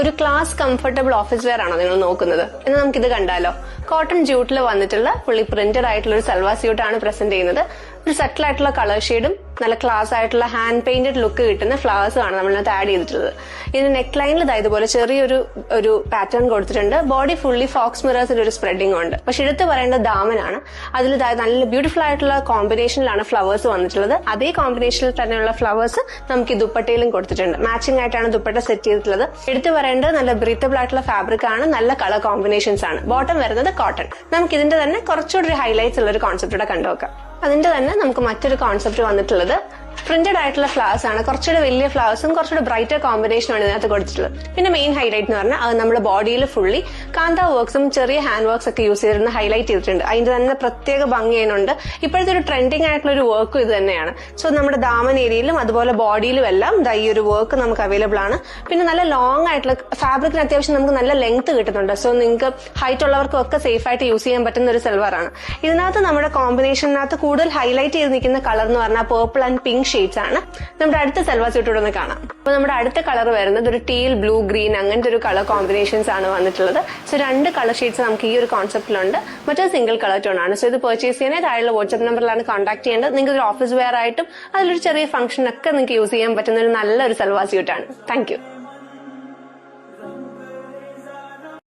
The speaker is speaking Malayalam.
ഒരു ക്ലാസ് കംഫർട്ടബിൾ ഓഫീസ് വെയർ ആണോ നിങ്ങൾ നോക്കുന്നത് എന്ന് നമുക്കിത് കണ്ടാലോ. കോട്ടൺ ജൂട്ടിൽ വന്നിട്ടുള്ള ഫുള്ളി പ്രിന്റഡ് ആയിട്ടുള്ള ഒരു സൽവാർ സ്യൂട്ട് ആണ് പ്രസന്റ് ചെയ്യുന്നത്. ഒരു സെറ്റിൽ ആയിട്ടുള്ള കളർ ഷെയ്ഡും നല്ല ക്ലാസ് ആയിട്ടുള്ള ഹാൻഡ് പെയിന്റഡ് ലുക്ക് കിട്ടുന്ന ഫ്ലവേഴ്സും ആണ് നമ്മളിനകത്ത് ആഡ് ചെയ്തിട്ടുള്ളത്. ഇതിന് നെക്ക് ലൈനിൽ ഇതുപോലെ ചെറിയൊരു പാറ്റേൺ കൊടുത്തിട്ടുണ്ട്. ബോഡി ഫുള്ളി ഫോക്സ് മിറേഴ്സിന്റെ ഒരു സ്പ്രെഡിംഗ് ഉണ്ട്. പക്ഷെ എടുത്ത് പറയേണ്ടത് ദാമനാണ്. അതിൽ നല്ല ബ്യൂട്ടിഫുൾ ആയിട്ടുള്ള കോമ്പിനേഷനിലാണ് ഫ്ലവേഴ്സ് വന്നിട്ടുള്ളത്. അതേ കോമ്പിനേഷനിൽ തന്നെയുള്ള ഫ്ലവേഴ്സ് നമുക്ക് ഈ ദുപ്പട്ടയിലും കൊടുത്തിട്ടുണ്ട്. മാച്ചിങ് ആയിട്ടാണ് ദുപ്പട്ട സെറ്റ് ചെയ്തിട്ടുള്ളത്. എടുത്ത് പറയേണ്ടത് നല്ല ബ്രീത്തബിൾ ആയിട്ടുള്ള ഫാബ്രിക് ആണ്. നല്ല കളർ കോമ്പിനേഷൻസ് ആണ്. ബോട്ടം വരുന്നത് കോട്ടൺ. നമുക്ക് ഇതിന്റെ തന്നെ കുറച്ചുകൂടി ഒരു ഹൈലൈറ്റ്സ് ഉള്ള ഒരു കോൺസെപ്റ്റ് ഇവിടെ കണ്ടുനോക്കാം. അതിന്റെ തന്നെ നമുക്ക് മറ്റൊരു കോൺസെപ്റ്റ് വന്നിട്ടുള്ളത് പ്രിന്റഡ് ആയിട്ടുള്ള ഫ്ലവേഴ്സ് ആണ്. കുറച്ചുകൂടെ വലിയ ഫ്ലവേഴ്സും കുറച്ചുകൂടെ ബ്രൈറ്റർ കോമ്പിനേഷനാണ് ഇതിനകത്ത് കൊടുത്തിട്ടുള്ളത്. പിന്നെ മെയിൻ ഹൈലൈറ്റ് എന്ന് പറഞ്ഞാൽ അത് നമ്മുടെ ബോഡിയിൽ ഫുള്ളി കാന്ത വർക്ക്സും ചെറിയ ഹാൻഡ് വർക്ക്സ് ഒക്കെ യൂസ് ചെയ്തിരുന്ന ഹൈലൈറ്റ് ചെയ്തിട്ടുണ്ട്. അതിന്റെ തന്നെ പ്രത്യേക ഭംഗി അതിനുണ്ട്. ഇപ്പോഴത്തെ ഒരു ട്രെൻഡിങ് ആയിട്ടുള്ള ഒരു വർക്കും ഇത് തന്നെയാണ്. സോ നമ്മുടെ ദാമൻ ഏരിയയിലും അതുപോലെ ബോഡിയിലും എല്ലാം ഈ ഒരു വർക്ക് നമുക്ക് അവൈലബിൾ ആണ്. പിന്നെ നല്ല ലോങ് ആയിട്ടുള്ള ഫാബ്രിക്കിന് അത്യാവശ്യം നമുക്ക് നല്ല ലെങ്ത് കിട്ടുന്നുണ്ട്. സോ നിങ്ങൾക്ക് ഹൈറ്റ് ഉള്ളവർക്കും ഒക്കെ സേഫ് ആയിട്ട് യൂസ് ചെയ്യാൻ പറ്റുന്ന ഒരു സൽവാറാണ്. ഇതിനകത്ത് നമ്മുടെ കോമ്പിനേഷനകത്ത് കൂടുതൽ ഹൈലൈറ്റ് ചെയ്ത് നിൽക്കുന്ന കളർ എന്ന് പറഞ്ഞാൽ പേർപ്പിൾ ആൻഡ് പിങ്ക് ഷെയ്ഡ്സ് ആണ്. നമ്മുടെ അടുത്ത സൽവാർ സ്യൂട്ട് ഒന്ന് കാണാം. അപ്പൊ നമ്മുടെ അടുത്ത കളർ വരുന്നത് ഒരു ടീൽ, ബ്ലൂ, ഗ്രീൻ അങ്ങനത്തെ ഒരു കളർ കോമ്പിനേഷൻസ് ആണ് വന്നിട്ടുള്ളത്. സോ 2 കളർ ഷെയ്ഡ്സ് നമുക്ക് ഈ ഒരു കോൺസെപ്റ്റിലുണ്ട്. മറ്റൊരു സിംഗിൾ കളർ ടോൺ ആണ്. സോ ഇത് പർച്ചേസ് ചെയ്യാനായി താഴെയുള്ള വാട്സ്ആപ്പ് നമ്പറിലാണ് കോൺടാക്ട് ചെയ്യേണ്ടത്. നിങ്ങൾക്ക് ഒരു ഓഫീസ് വെയർ ആയിട്ടും അതിലൊരു ചെറിയ ഫംഗ്ഷൻ ഒക്കെ നിങ്ങൾക്ക് യൂസ് ചെയ്യാൻ പറ്റുന്ന ഒരു നല്ലൊരു സൽവാർ സ്യൂട്ട് ആണ്. Thank you.